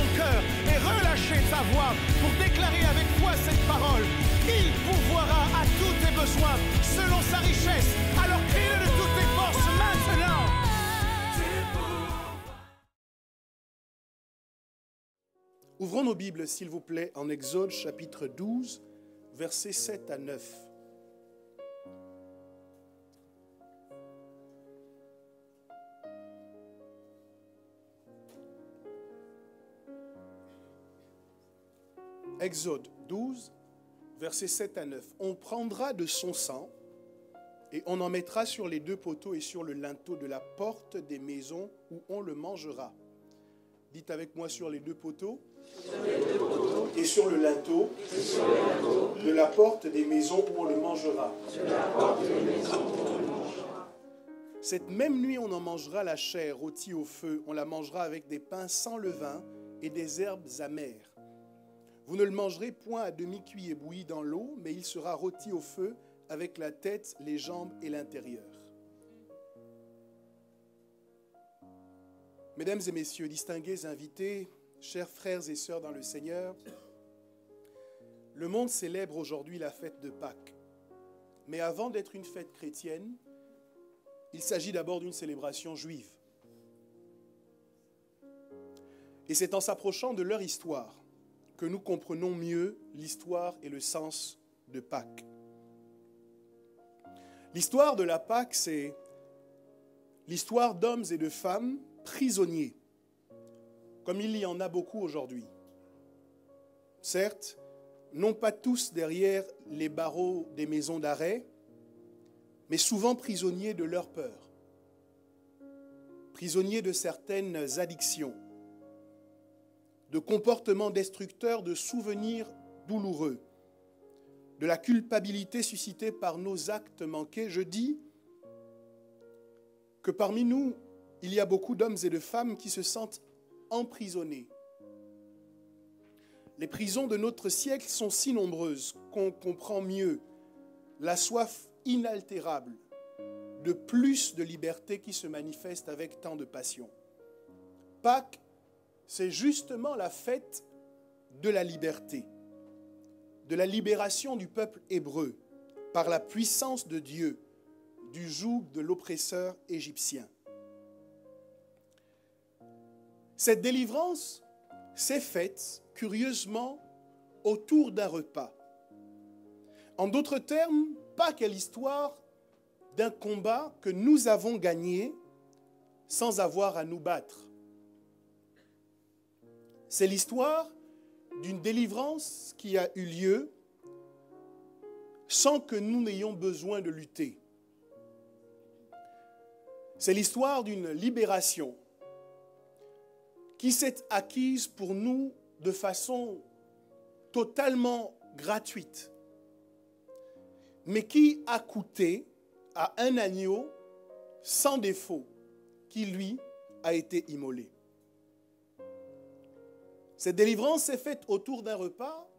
ton cœur et relâcher ta voix pour déclarer avec foi cette parole. Il pourvoira à tous tes besoins selon sa richesse. Alors crie-le de toutes tes forces maintenant. Ouvrons nos Bibles, s'il vous plaît, en Exode chapitre 12, versets 7 à 9. Exode 12, versets 7 à 9. On prendra de son sang et on en mettra sur les deux poteaux et sur le linteau de la porte des maisons où on le mangera. Dites avec moi, sur les deux poteaux et sur le linteau de la porte des maisons où on le mangera. Cette même nuit, on en mangera la chair rôtie au feu. On la mangera avec des pains sans levain et des herbes amères. Vous ne le mangerez point à demi-cuit et bouilli dans l'eau, mais il sera rôti au feu avec la tête, les jambes et l'intérieur. Mesdames et messieurs, distingués invités, chers frères et sœurs dans le Seigneur, le monde célèbre aujourd'hui la fête de Pâques. Mais avant d'être une fête chrétienne, il s'agit d'abord d'une célébration juive. Et c'est en s'approchant de leur histoire que nous comprenons mieux l'histoire et le sens de Pâques. L'histoire de la Pâques, c'est l'histoire d'hommes et de femmes prisonniers, comme il y en a beaucoup aujourd'hui. Certes, non pas tous derrière les barreaux des maisons d'arrêt, mais souvent prisonniers de leur peur, prisonniers de certaines addictions, de comportements destructeurs, de souvenirs douloureux, de la culpabilité suscitée par nos actes manqués. Je dis que parmi nous, il y a beaucoup d'hommes et de femmes qui se sentent emprisonnés. Les prisons de notre siècle sont si nombreuses qu'on comprend mieux la soif inaltérable de plus de liberté qui se manifeste avec tant de passion. Pâques, c'est justement la fête de la liberté, de la libération du peuple hébreu par la puissance de Dieu du joug de l'oppresseur égyptien. Cette délivrance s'est faite, curieusement, autour d'un repas. En d'autres termes, Pâques est l'histoire d'un combat que nous avons gagné sans avoir à nous battre. C'est l'histoire d'une délivrance qui a eu lieu sans que nous n'ayons besoin de lutter. C'est l'histoire d'une libération qui s'est acquise pour nous de façon totalement gratuite, mais qui a coûté à un agneau sans défaut qui, lui, a été immolé. Cette délivrance s'est faite autour d'un repas,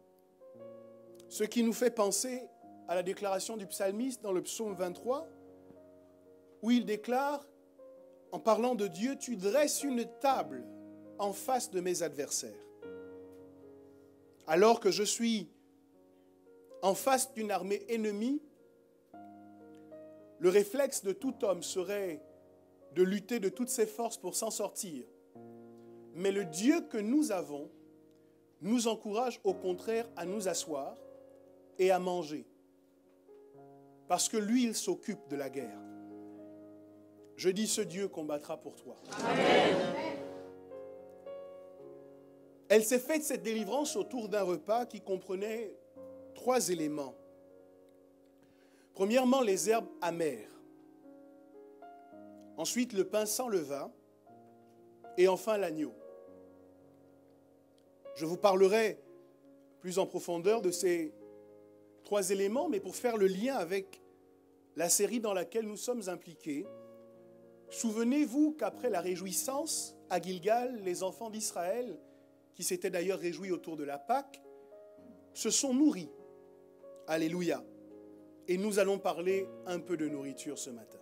ce qui nous fait penser à la déclaration du psalmiste dans le psaume 23, où il déclare, en parlant de Dieu, « Tu dresses une table en face de mes adversaires. » Alors que je suis en face d'une armée ennemie, le réflexe de tout homme serait de lutter de toutes ses forces pour s'en sortir. Mais le Dieu que nous avons nous encourage au contraire à nous asseoir et à manger. Parce que lui, il s'occupe de la guerre. Je dis, ce Dieu combattra pour toi. Amen. Elle s'est faite, cette délivrance, autour d'un repas qui comprenait 3 éléments. Premièrement, les herbes amères. Ensuite, le pain sans levain. Et enfin, l'agneau. Je vous parlerai plus en profondeur de ces 3 éléments, mais pour faire le lien avec la série dans laquelle nous sommes impliqués, souvenez-vous qu'après la réjouissance à Gilgal, les enfants d'Israël, qui s'étaient d'ailleurs réjouis autour de la Pâque, se sont nourris. Alléluia. Et nous allons parler un peu de nourriture ce matin.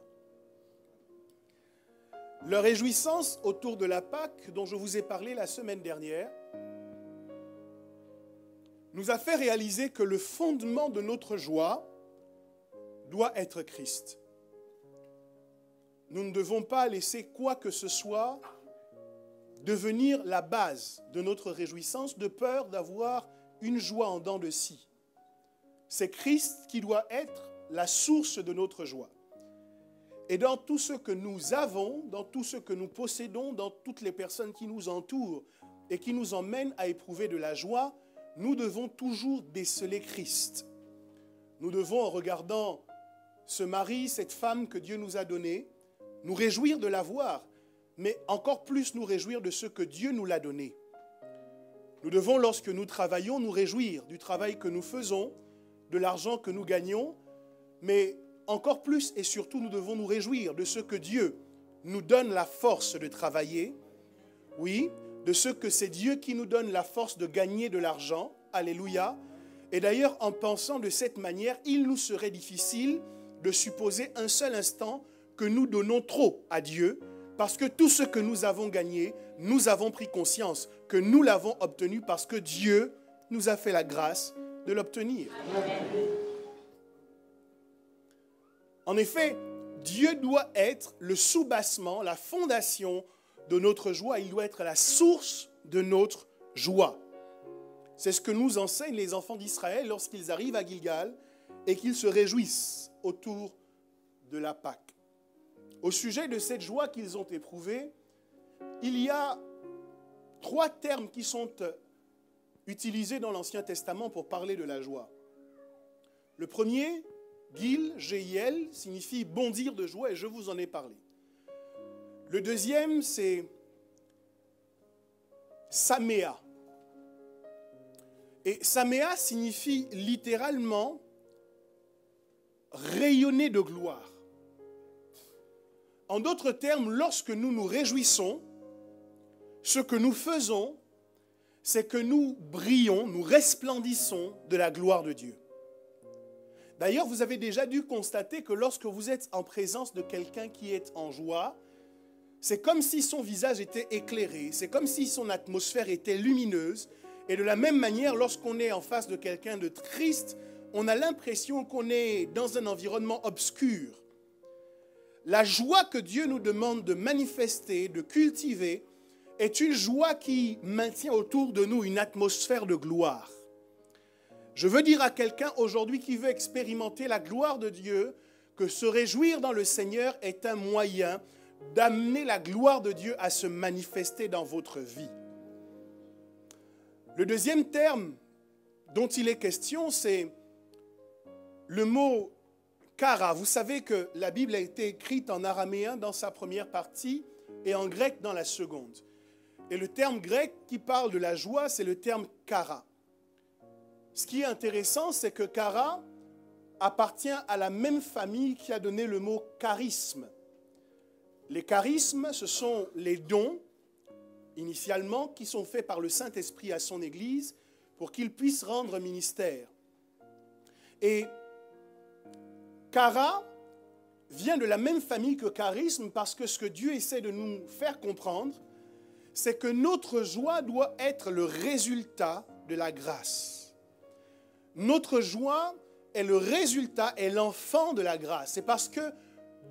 Leur réjouissance autour de la Pâque, dont je vous ai parlé la semaine dernière, nous a fait réaliser que le fondement de notre joie doit être Christ. Nous ne devons pas laisser quoi que ce soit devenir la base de notre réjouissance de peur d'avoir une joie en dents de scie. C'est Christ qui doit être la source de notre joie. Et dans tout ce que nous avons, dans tout ce que nous possédons, dans toutes les personnes qui nous entourent et qui nous emmènent à éprouver de la joie, nous devons toujours déceler Christ. Nous devons, en regardant ce mari, cette femme que Dieu nous a donnée, nous réjouir de la voir, mais encore plus nous réjouir de ce que Dieu nous l'a donné. Nous devons, lorsque nous travaillons, nous réjouir du travail que nous faisons, de l'argent que nous gagnons, mais encore plus et surtout, nous devons nous réjouir de ce que Dieu nous donne la force de travailler, oui, de ce que c'est Dieu qui nous donne la force de gagner de l'argent, alléluia. Et d'ailleurs, en pensant de cette manière, il nous serait difficile de supposer un seul instant que nous donnons trop à Dieu, parce que tout ce que nous avons gagné, nous avons pris conscience que nous l'avons obtenu parce que Dieu nous a fait la grâce de l'obtenir. En effet, Dieu doit être le soubassement, la fondation de notre joie. Il doit être la source de notre joie. C'est ce que nous enseignent les enfants d'Israël lorsqu'ils arrivent à Gilgal et qu'ils se réjouissent autour de la Pâque. Au sujet de cette joie qu'ils ont éprouvée, il y a 3 termes qui sont utilisés dans l'Ancien Testament pour parler de la joie. Le premier, Gil, G-I-L, signifie bondir de joie et je vous en ai parlé. Le deuxième, c'est Saméa. Et Saméa signifie littéralement rayonner de gloire. En d'autres termes, lorsque nous nous réjouissons, ce que nous faisons, c'est que nous brillons, nous resplendissons de la gloire de Dieu. D'ailleurs, vous avez déjà dû constater que lorsque vous êtes en présence de quelqu'un qui est en joie, c'est comme si son visage était éclairé, c'est comme si son atmosphère était lumineuse. Et de la même manière, lorsqu'on est en face de quelqu'un de triste, on a l'impression qu'on est dans un environnement obscur. La joie que Dieu nous demande de manifester, de cultiver, est une joie qui maintient autour de nous une atmosphère de gloire. Je veux dire à quelqu'un aujourd'hui qui veut expérimenter la gloire de Dieu que se réjouir dans le Seigneur est un moyen d'amener la gloire de Dieu à se manifester dans votre vie. Le deuxième terme dont il est question, c'est le mot kara. Vous savez que la Bible a été écrite en araméen dans sa première partie et en grec dans la seconde. Et le terme grec qui parle de la joie, c'est le terme kara. Ce qui est intéressant, c'est que kara appartient à la même famille qui a donné le mot charisme. Les charismes, ce sont les dons, initialement, qui sont faits par le Saint-Esprit à son Église pour qu'il puisse rendre ministère. Et Kara vient de la même famille que charisme parce que ce que Dieu essaie de nous faire comprendre, c'est que notre joie doit être le résultat de la grâce. Notre joie est le résultat, est l'enfant de la grâce. C'est parce que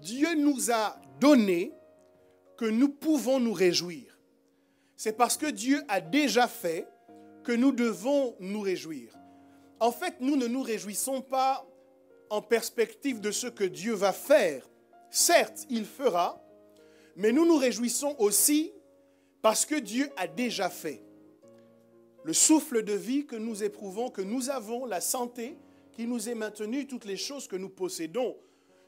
Dieu nous a donné que nous pouvons nous réjouir. C'est parce que Dieu a déjà fait que nous devons nous réjouir. En fait, nous ne nous réjouissons pas en perspective de ce que Dieu va faire. Certes, il fera, mais nous nous réjouissons aussi parce que Dieu a déjà fait. Le souffle de vie que nous éprouvons, que nous avons, la santé qui nous est maintenue, toutes les choses que nous possédons,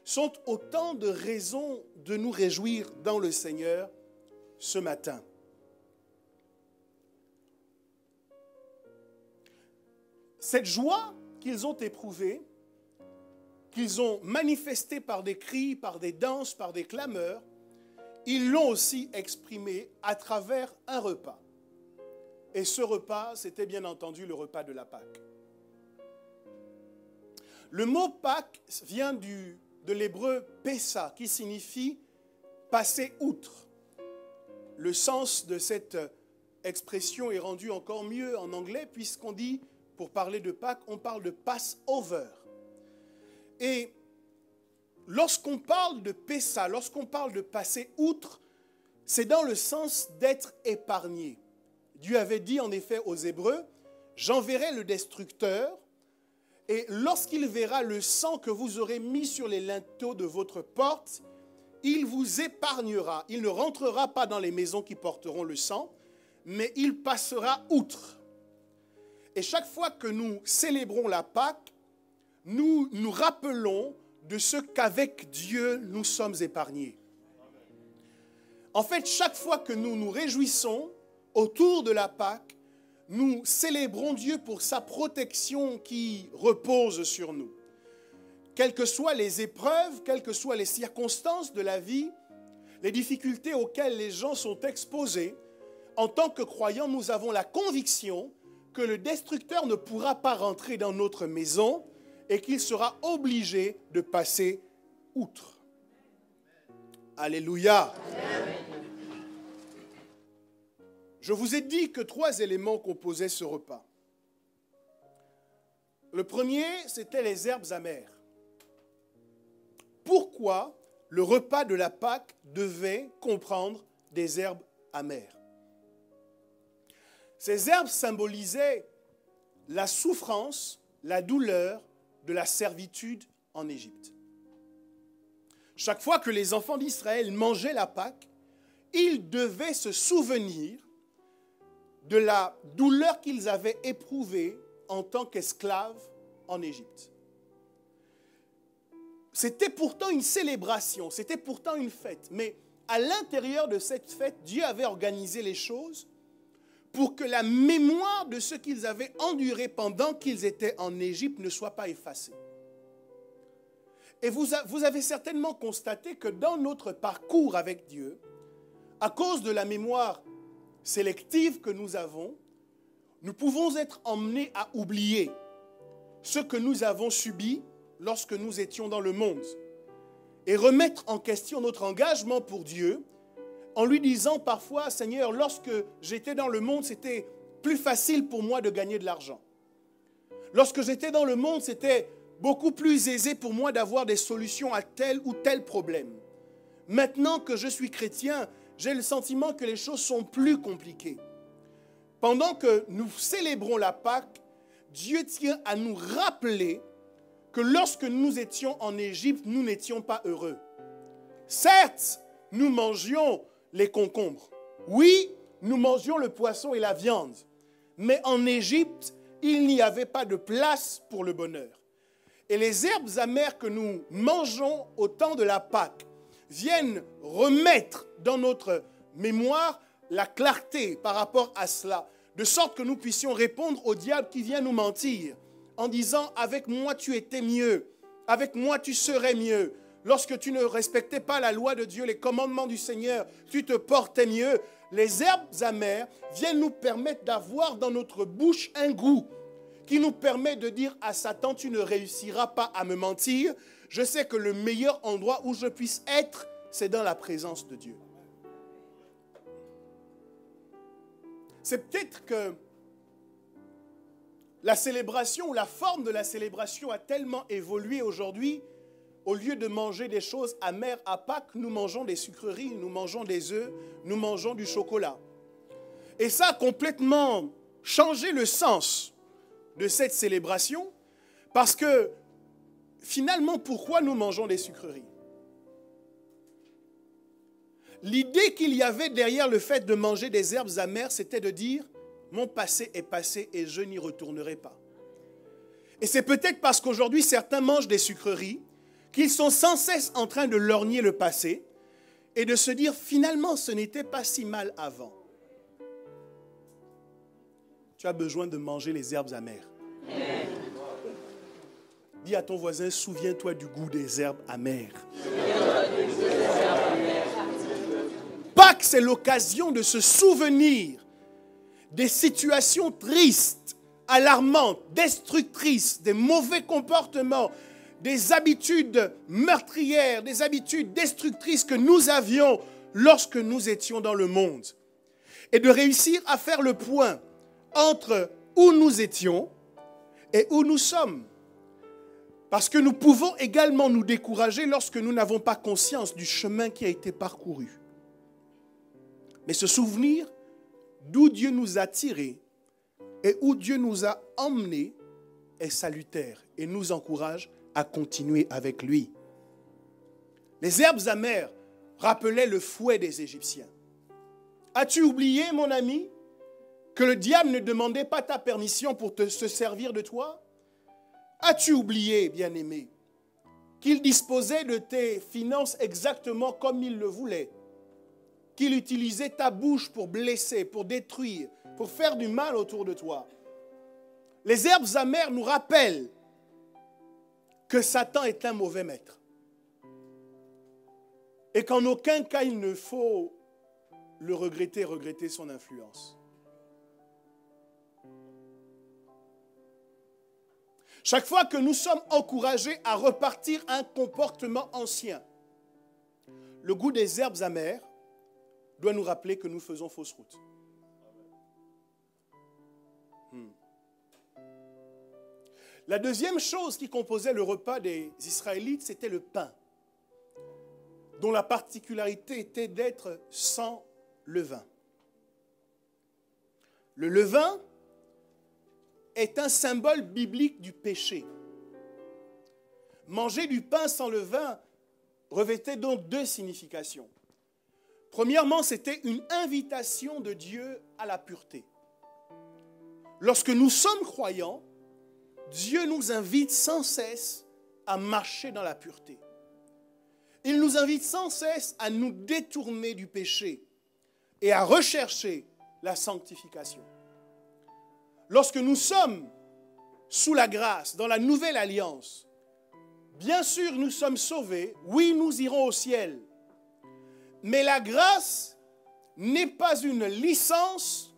sont autant de raisons de nous réjouir dans le Seigneur ce matin. Cette joie qu'ils ont éprouvée, qu'ils ont manifestée par des cris, par des danses, par des clameurs, ils l'ont aussi exprimée à travers un repas. Et ce repas, c'était bien entendu le repas de la Pâque. Le mot Pâque vient de l'hébreu Pessa, qui signifie passer outre. Le sens de cette expression est rendu encore mieux en anglais, puisqu'on dit pour parler de Pâques, on parle de Passover. Et lorsqu'on parle de Pessa, lorsqu'on parle de passer outre, c'est dans le sens d'être épargné. Dieu avait dit en effet aux Hébreux, « J'enverrai le destructeur, et lorsqu'il verra le sang que vous aurez mis sur les linteaux de votre porte, il vous épargnera. Il ne rentrera pas dans les maisons qui porteront le sang, mais il passera outre. » Et chaque fois que nous célébrons la Pâque, nous nous rappelons de ce qu'avec Dieu nous sommes épargnés. En fait, chaque fois que nous nous réjouissons autour de la Pâque, nous célébrons Dieu pour sa protection qui repose sur nous. Quelles que soient les épreuves, quelles que soient les circonstances de la vie, les difficultés auxquelles les gens sont exposés, en tant que croyants, nous avons la conviction que le destructeur ne pourra pas rentrer dans notre maison et qu'il sera obligé de passer outre. Alléluia. Amen. Je vous ai dit que 3 éléments composaient ce repas. Le premier, c'était les herbes amères. Pourquoi le repas de la Pâque devait comprendre des herbes amères? Ces herbes symbolisaient la souffrance, la douleur de la servitude en Égypte. Chaque fois que les enfants d'Israël mangeaient la Pâque, ils devaient se souvenir de la douleur qu'ils avaient éprouvée en tant qu'esclaves en Égypte. C'était pourtant une célébration, c'était pourtant une fête, mais à l'intérieur de cette fête, Dieu avait organisé les choses pour que la mémoire de ce qu'ils avaient enduré pendant qu'ils étaient en Égypte ne soit pas effacée. Et vous avez certainement constaté que dans notre parcours avec Dieu, à cause de la mémoire sélective que nous avons, nous pouvons être emmenés à oublier ce que nous avons subi lorsque nous étions dans le monde et remettre en question notre engagement pour Dieu en lui disant parfois, Seigneur, lorsque j'étais dans le monde, c'était plus facile pour moi de gagner de l'argent. Lorsque j'étais dans le monde, c'était beaucoup plus aisé pour moi d'avoir des solutions à tel ou tel problème. Maintenant que je suis chrétien, j'ai le sentiment que les choses sont plus compliquées. Pendant que nous célébrons la Pâque, Dieu tient à nous rappeler que lorsque nous étions en Égypte, nous n'étions pas heureux. Certes, nous mangions les concombres. Oui, nous mangions le poisson et la viande. Mais en Égypte, il n'y avait pas de place pour le bonheur. Et les herbes amères que nous mangeons au temps de la Pâque viennent remettre dans notre mémoire la clarté par rapport à cela, de sorte que nous puissions répondre au diable qui vient nous mentir en disant « avec moi tu étais mieux, avec moi tu serais mieux ». Lorsque tu ne respectais pas la loi de Dieu, les commandements du Seigneur, tu te portais mieux. Les herbes amères viennent nous permettre d'avoir dans notre bouche un goût qui nous permet de dire à Satan, tu ne réussiras pas à me mentir. Je sais que le meilleur endroit où je puisse être, c'est dans la présence de Dieu. C'est peut-être que la célébration ou la forme de la célébration a tellement évolué aujourd'hui. Au lieu de manger des choses amères à Pâques, nous mangeons des sucreries, nous mangeons des œufs, nous mangeons du chocolat. Et ça a complètement changé le sens de cette célébration, parce que finalement, pourquoi nous mangeons des sucreries? L'idée qu'il y avait derrière le fait de manger des herbes amères, c'était de dire « mon passé est passé et je n'y retournerai pas ». Et c'est peut-être parce qu'aujourd'hui, certains mangent des sucreries, qu'ils sont sans cesse en train de lorgner le passé et de se dire finalement ce n'était pas si mal avant. Tu as besoin de manger les herbes amères. Amen. Dis à ton voisin, souviens-toi du goût des herbes amères. Pâques, c'est l'occasion de se souvenir des situations tristes, alarmantes, destructrices, des mauvais comportements, des habitudes meurtrières, des habitudes destructrices que nous avions lorsque nous étions dans le monde. Et de réussir à faire le point entre où nous étions et où nous sommes. Parce que nous pouvons également nous décourager lorsque nous n'avons pas conscience du chemin qui a été parcouru. Mais se souvenir d'où Dieu nous a tirés et où Dieu nous a emmenés est salutaire et nous encourage à continuer avec lui. Les herbes amères rappelaient le fouet des Égyptiens. As-tu oublié, mon ami, que le diable ne demandait pas ta permission pour se servir de toi? As-tu oublié, bien-aimé, qu'il disposait de tes finances exactement comme il le voulait? Qu'il utilisait ta bouche pour blesser, pour détruire, pour faire du mal autour de toi? Les herbes amères nous rappellent que Satan est un mauvais maître. Et qu'en aucun cas il ne faut le regretter son influence. Chaque fois que nous sommes encouragés à repartir un comportement ancien, le goût des herbes amères doit nous rappeler que nous faisons fausse route. La deuxième chose qui composait le repas des Israélites, c'était le pain, dont la particularité était d'être sans levain. Le levain est un symbole biblique du péché. Manger du pain sans levain revêtait donc deux significations. Premièrement, c'était une invitation de Dieu à la pureté. Lorsque nous sommes croyants, Dieu nous invite sans cesse à marcher dans la pureté. Il nous invite sans cesse à nous détourner du péché et à rechercher la sanctification. Lorsque nous sommes sous la grâce, dans la nouvelle alliance, bien sûr nous sommes sauvés, oui nous irons au ciel. Mais la grâce n'est pas une licence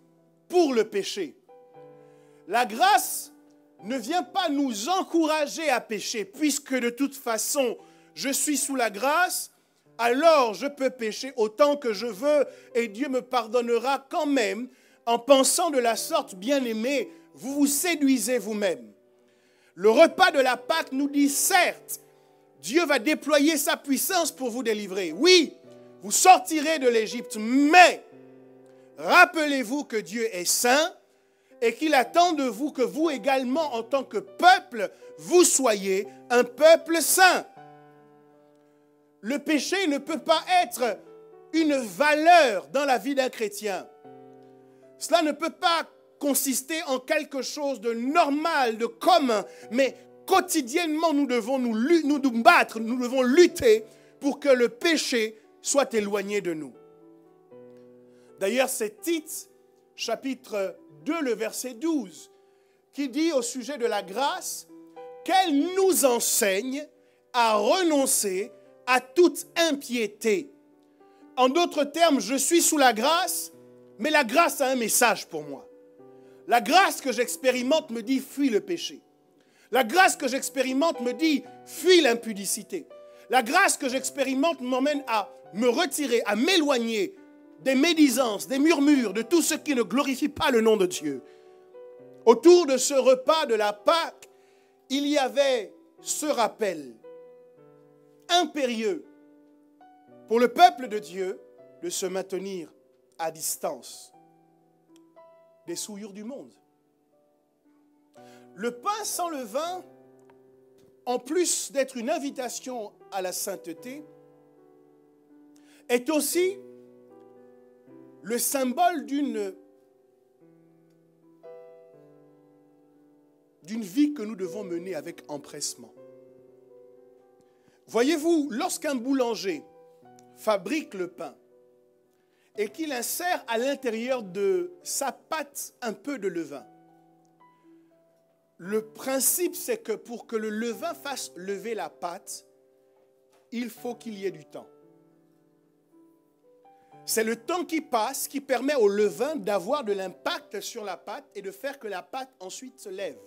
pour le péché. La grâce ne vient pas nous encourager à pécher, puisque de toute façon, je suis sous la grâce, alors je peux pécher autant que je veux et Dieu me pardonnera quand même en pensant de la sorte, bien-aimés, vous vous séduisez vous-même. Le repas de la Pâque nous dit, certes, Dieu va déployer sa puissance pour vous délivrer. Oui, vous sortirez de l'Égypte, mais rappelez-vous que Dieu est saint et qu'il attend de vous que vous également, en tant que peuple, vous soyez un peuple saint. Le péché ne peut pas être une valeur dans la vie d'un chrétien. Cela ne peut pas consister en quelque chose de normal, de commun, mais quotidiennement nous devons nous battre, nous devons lutter pour que le péché soit éloigné de nous. D'ailleurs, c'est Tite, chapitre 2, le verset 12, qui dit au sujet de la grâce qu'elle nous enseigne à renoncer à toute impiété. En d'autres termes, je suis sous la grâce, mais la grâce a un message pour moi. La grâce que j'expérimente me dit fuis le péché. La grâce que j'expérimente me dit fuis l'impudicité. La grâce que j'expérimente m'emmène à me retirer, à m'éloigner des médisances, des murmures, de tout ce qui ne glorifie pas le nom de Dieu. Autour de ce repas de la Pâque, il y avait ce rappel impérieux pour le peuple de Dieu de se maintenir à distance des souillures du monde. Le pain sans levain, en plus d'être une invitation à la sainteté, est aussi le symbole d'une vie que nous devons mener avec empressement. Voyez-vous, lorsqu'un boulanger fabrique le pain et qu'il insère à l'intérieur de sa pâte un peu de levain, le principe, c'est que pour que le levain fasse lever la pâte, il faut qu'il y ait du temps. C'est le temps qui passe qui permet au levain d'avoir de l'impact sur la pâte et de faire que la pâte ensuite se lève.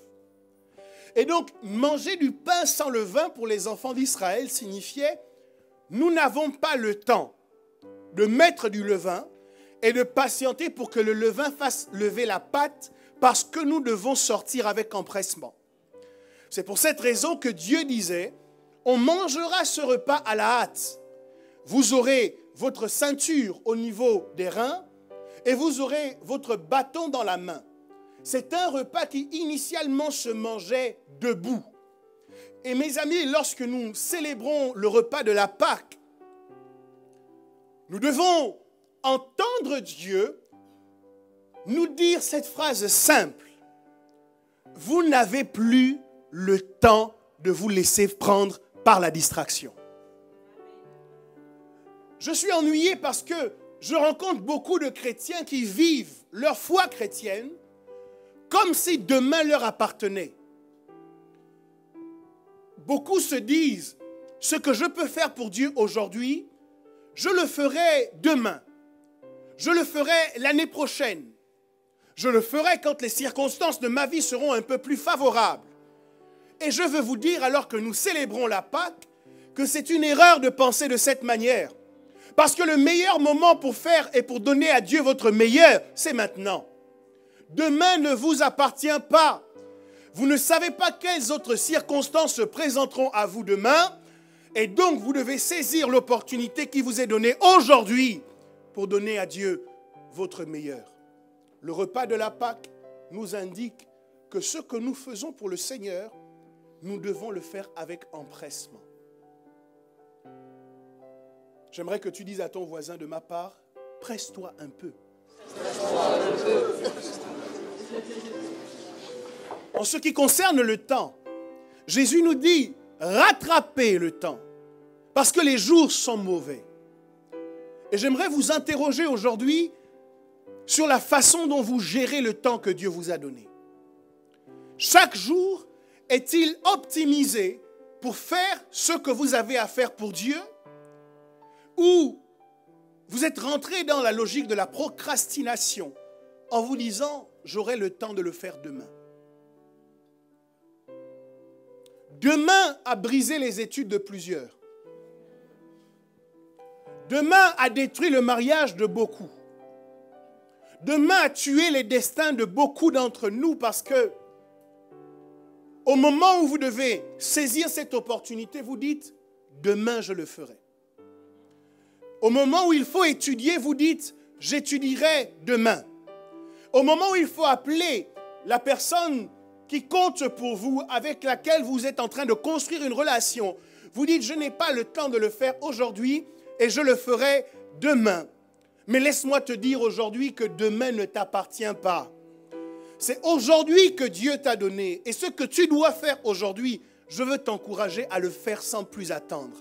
Et donc, manger du pain sans levain pour les enfants d'Israël signifiait nous n'avons pas le temps de mettre du levain et de patienter pour que le levain fasse lever la pâte parce que nous devons sortir avec empressement. C'est pour cette raison que Dieu disait, on mangera ce repas à la hâte. Vous aurez votre ceinture au niveau des reins et vous aurez votre bâton dans la main. C'est un repas qui initialement se mangeait debout. Et mes amis, lorsque nous célébrons le repas de la Pâque, nous devons entendre Dieu nous dire cette phrase simple. Vous n'avez plus le temps de vous laisser prendre par la distraction. Je suis ennuyé parce que je rencontre beaucoup de chrétiens qui vivent leur foi chrétienne comme si demain leur appartenait. Beaucoup se disent, ce que je peux faire pour Dieu aujourd'hui, je le ferai demain. Je le ferai l'année prochaine. Je le ferai quand les circonstances de ma vie seront un peu plus favorables. Et je veux vous dire, alors que nous célébrons la Pâque, que c'est une erreur de penser de cette manière. Parce que le meilleur moment pour faire et pour donner à Dieu votre meilleur, c'est maintenant. Demain ne vous appartient pas. Vous ne savez pas quelles autres circonstances se présenteront à vous demain. Et donc, vous devez saisir l'opportunité qui vous est donnée aujourd'hui pour donner à Dieu votre meilleur. Le repas de la Pâque nous indique que ce que nous faisons pour le Seigneur, nous devons le faire avec empressement. J'aimerais que tu dises à ton voisin de ma part, presse-toi un peu. En ce qui concerne le temps, Jésus nous dit, rattrapez le temps, parce que les jours sont mauvais. Et j'aimerais vous interroger aujourd'hui sur la façon dont vous gérez le temps que Dieu vous a donné. Chaque jour est-il optimisé pour faire ce que vous avez à faire pour Dieu? Ou vous êtes rentré dans la logique de la procrastination en vous disant, j'aurai le temps de le faire demain. Demain a brisé les études de plusieurs. Demain a détruit le mariage de beaucoup. Demain a tué les destins de beaucoup d'entre nous parce que au moment où vous devez saisir cette opportunité, vous dites, demain je le ferai. Au moment où il faut étudier, vous dites, j'étudierai demain. Au moment où il faut appeler la personne qui compte pour vous, avec laquelle vous êtes en train de construire une relation, vous dites, je n'ai pas le temps de le faire aujourd'hui et je le ferai demain. Mais laisse-moi te dire aujourd'hui que demain ne t'appartient pas. C'est aujourd'hui que Dieu t'a donné. Et ce que tu dois faire aujourd'hui, je veux t'encourager à le faire sans plus attendre.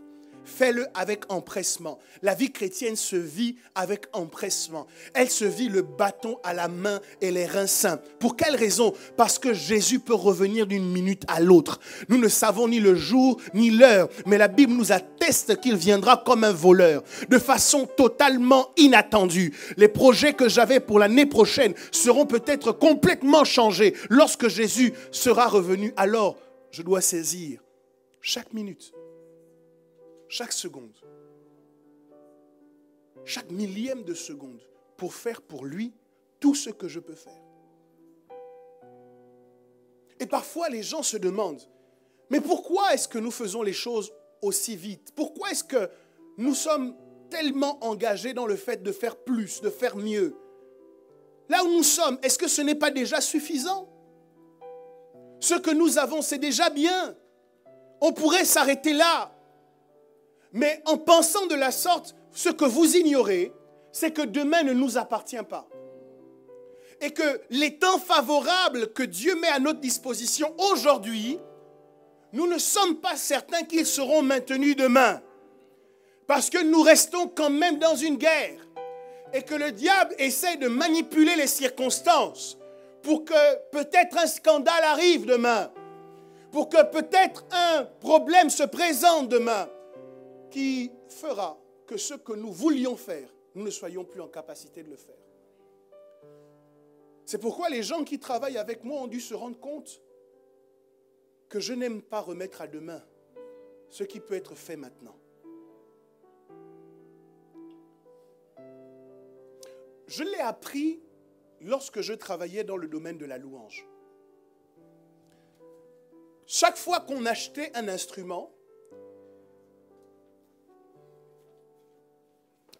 Fais-le avec empressement. La vie chrétienne se vit avec empressement. Elle se vit le bâton à la main et les reins saints. Pour quelle raison? Parce que Jésus peut revenir d'une minute à l'autre. Nous ne savons ni le jour ni l'heure, mais la Bible nous atteste qu'il viendra comme un voleur, de façon totalement inattendue. Les projets que j'avais pour l'année prochaine seront peut-être complètement changés lorsque Jésus sera revenu. Alors, je dois saisir chaque minute, chaque seconde, chaque millième de seconde pour faire pour lui tout ce que je peux faire. Et parfois les gens se demandent, mais pourquoi est-ce que nous faisons les choses aussi vite? Pourquoi est-ce que nous sommes tellement engagés dans le fait de faire plus, de faire mieux? Là où nous sommes, est-ce que ce n'est pas déjà suffisant? Ce que nous avons, c'est déjà bien. On pourrait s'arrêter là. Mais en pensant de la sorte, ce que vous ignorez, c'est que demain ne nous appartient pas. Et que les temps favorables que Dieu met à notre disposition aujourd'hui, nous ne sommes pas certains qu'ils seront maintenus demain. Parce que nous restons quand même dans une guerre. Et que le diable essaie de manipuler les circonstances pour que peut-être un scandale arrive demain. Pour que peut-être un problème se présente demain. Qui fera que ce que nous voulions faire, nous ne soyons plus en capacité de le faire. C'est pourquoi les gens qui travaillent avec moi ont dû se rendre compte que je n'aime pas remettre à demain ce qui peut être fait maintenant. Je l'ai appris lorsque je travaillais dans le domaine de la louange. chaque fois qu'on achetait un instrument,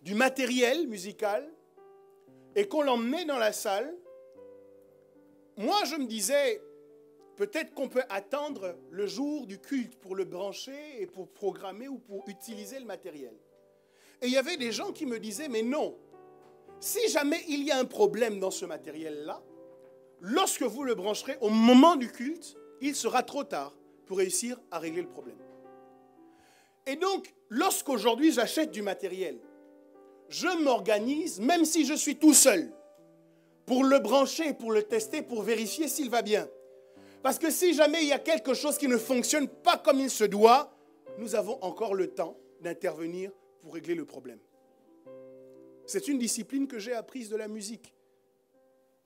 du matériel musical, et qu'on l'emmenait dans la salle, moi je me disais, peut-être qu'on peut attendre le jour du culte pour le brancher et pour programmer ou pour utiliser le matériel. Et il y avait des gens qui me disaient, mais non, si jamais il y a un problème dans ce matériel-là, lorsque vous le brancherez au moment du culte, il sera trop tard pour réussir à régler le problème. Et donc, lorsqu'aujourd'hui j'achète du matériel, je m'organise, même si je suis tout seul, pour le brancher, pour le tester, pour vérifier s'il va bien. Parce que si jamais il y a quelque chose qui ne fonctionne pas comme il se doit, nous avons encore le temps d'intervenir pour régler le problème. C'est une discipline que j'ai apprise de la musique,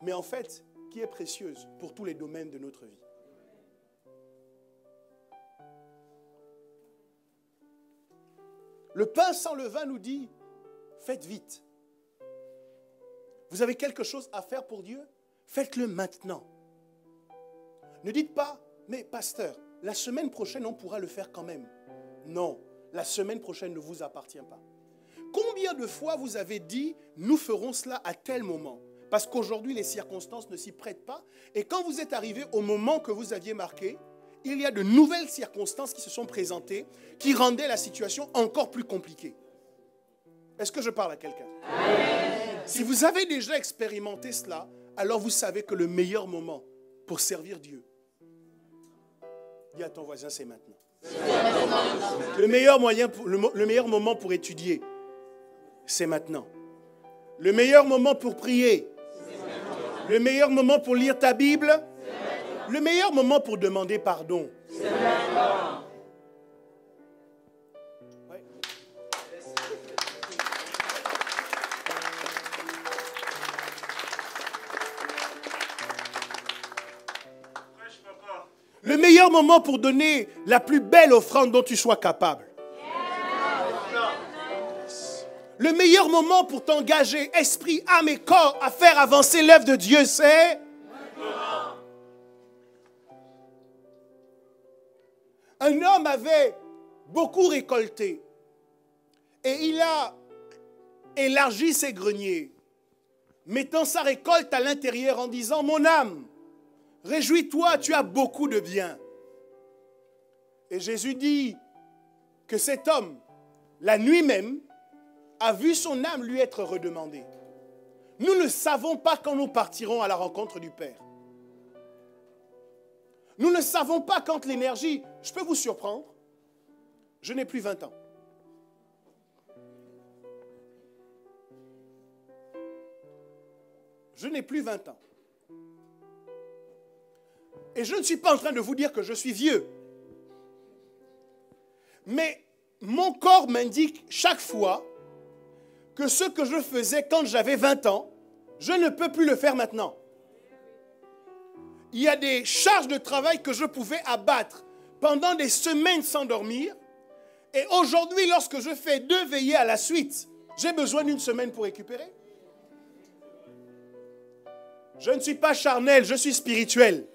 mais en fait, qui est précieuse pour tous les domaines de notre vie. Le pain sans levain nous dit, faites vite. Vous avez quelque chose à faire pour Dieu? Faites-le maintenant. Ne dites pas, mais pasteur, la semaine prochaine, on pourra le faire quand même. Non, la semaine prochaine ne vous appartient pas. Combien de fois vous avez dit, nous ferons cela à tel moment? Parce qu'aujourd'hui, les circonstances ne s'y prêtent pas. Et quand vous êtes arrivé au moment que vous aviez marqué, il y a de nouvelles circonstances qui se sont présentées, qui rendaient la situation encore plus compliquée. Est-ce que je parle à quelqu'un? Si vous avez déjà expérimenté cela, alors vous savez que le meilleur moment pour servir Dieu, dis à ton voisin, c'est maintenant. Le meilleur moment pour étudier, c'est maintenant. Le meilleur moment pour prier, le meilleur moment pour lire ta Bible, le meilleur moment pour demander pardon, c'est maintenant. Ouais. Le meilleur moment pour donner la plus belle offrande dont tu sois capable. Le meilleur moment pour t'engager, esprit, âme et corps, à faire avancer l'œuvre de Dieu, c'est maintenant. Un homme avait beaucoup récolté et il a élargi ses greniers, mettant sa récolte à l'intérieur en disant, mon âme, réjouis-toi, tu as beaucoup de biens. Et Jésus dit que cet homme, la nuit même, a vu son âme lui être redemandée. Nous ne savons pas quand nous partirons à la rencontre du Père. Nous ne savons pas quand l'énergie... Je peux vous surprendre, je n'ai plus 20 ans. Je n'ai plus 20 ans. Et je ne suis pas en train de vous dire que je suis vieux. Mais mon corps m'indique chaque fois que ce que je faisais quand j'avais 20 ans, je ne peux plus le faire maintenant. Il y a des charges de travail que je pouvais abattre pendant des semaines sans dormir. Et aujourd'hui, lorsque je fais 2 veillées à la suite, j'ai besoin d'une semaine pour récupérer. Je ne suis pas charnel, je suis spirituel.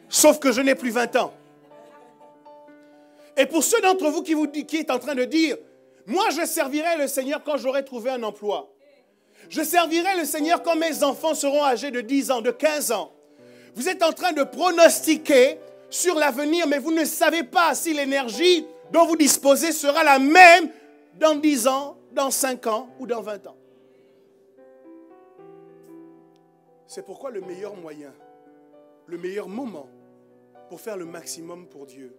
Sauf que je n'ai plus 20 ans. Et pour ceux d'entre vous qui est en train de dire, moi je servirai le Seigneur quand j'aurai trouvé un emploi. Je servirai le Seigneur quand mes enfants seront âgés de 10 ans, de 15 ans. Vous êtes en train de pronostiquer sur l'avenir, mais vous ne savez pas si l'énergie dont vous disposez sera la même dans 10 ans, dans 5 ans ou dans 20 ans. C'est pourquoi le meilleur moyen, le meilleur moment pour faire le maximum pour Dieu,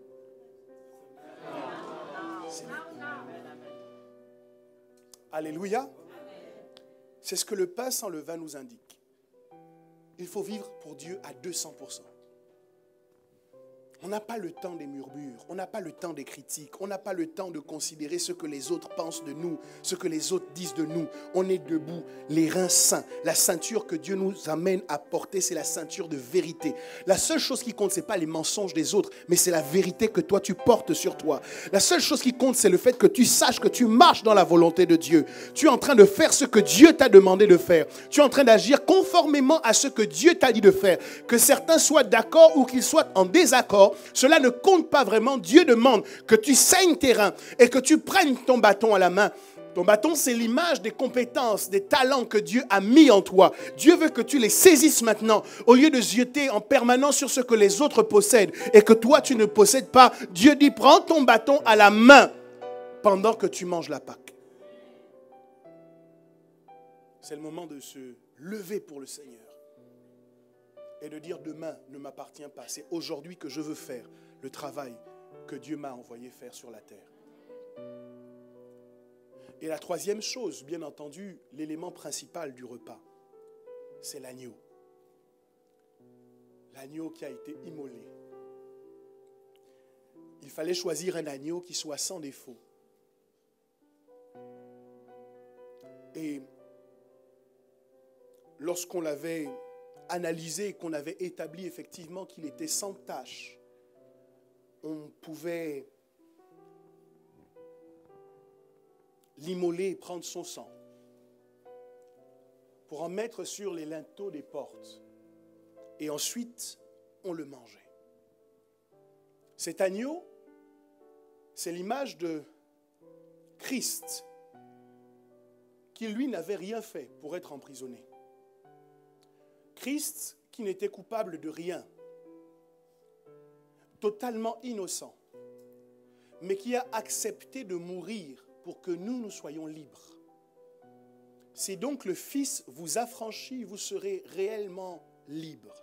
c'est maintenant. Alléluia. C'est ce que le pain sans levain nous indique. Il faut vivre pour Dieu à 200%. On n'a pas le temps des murmures, on n'a pas le temps des critiques, on n'a pas le temps de considérer ce que les autres pensent de nous, ce que les autres disent de nous. On est debout, les reins saints. La ceinture que Dieu nous amène à porter, c'est la ceinture de vérité. La seule chose qui compte, ce n'est pas les mensonges des autres, mais c'est la vérité que toi tu portes sur toi. La seule chose qui compte, c'est le fait que tu saches que tu marches dans la volonté de Dieu. Tu es en train de faire ce que Dieu t'a demandé de faire. Tu es en train d'agir conformément à ce que Dieu t'a dit de faire. Que certains soient d'accord ou qu'ils soient en désaccord, encore, cela ne compte pas vraiment. Dieu demande que tu saignes tes reins et que tu prennes ton bâton à la main. Ton bâton, c'est l'image des compétences, des talents que Dieu a mis en toi. Dieu veut que tu les saisisses maintenant. Au lieu de zioter en permanence sur ce que les autres possèdent et que toi, tu ne possèdes pas, Dieu dit, prends ton bâton à la main pendant que tu manges la Pâque. C'est le moment de se lever pour le Seigneur et de dire, demain ne m'appartient pas. C'est aujourd'hui que je veux faire le travail que Dieu m'a envoyé faire sur la terre. Et la troisième chose, bien entendu, l'élément principal du repas, c'est l'agneau. L'agneau qui a été immolé. Il fallait choisir un agneau qui soit sans défaut. Et lorsqu'on l'avait analysé et qu'on avait établi effectivement qu'il était sans tache, on pouvait l'immoler et prendre son sang pour en mettre sur les linteaux des portes. Et ensuite, on le mangeait. Cet agneau, c'est l'image de Christ, qui lui n'avait rien fait pour être emprisonné. Christ qui n'était coupable de rien, totalement innocent, mais qui a accepté de mourir pour que nous soyons libres. Si donc le Fils vous affranchit, vous serez réellement libres.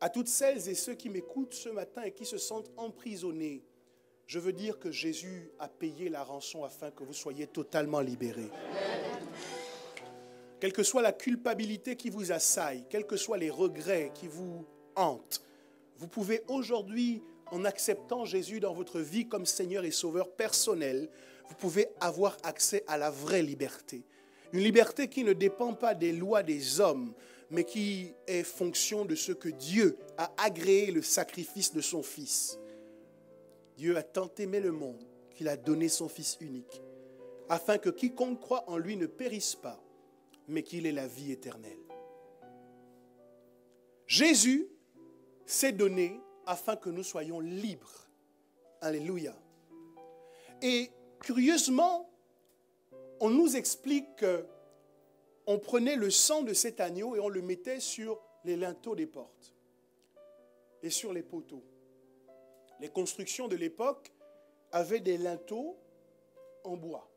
À toutes celles et ceux qui m'écoutent ce matin et qui se sentent emprisonnés, je veux dire que Jésus a payé la rançon afin que vous soyez totalement libérés. Quelle que soit la culpabilité qui vous assaille, quels que soient les regrets qui vous hantent, vous pouvez aujourd'hui, en acceptant Jésus dans votre vie comme Seigneur et Sauveur personnel, vous pouvez avoir accès à la vraie liberté. Une liberté qui ne dépend pas des lois des hommes, mais qui est fonction de ce que Dieu a agréé le sacrifice de son Fils. Dieu a tant aimé le monde qu'il a donné son Fils unique, afin que quiconque croit en lui ne périsse pas, mais qu'il ait la vie éternelle. Jésus s'est donné afin que nous soyons libres. Alléluia. Et curieusement, on nous explique qu'on prenait le sang de cet agneau et on le mettait sur les linteaux des portes et sur les poteaux. Les constructions de l'époque avaient des linteaux en bois.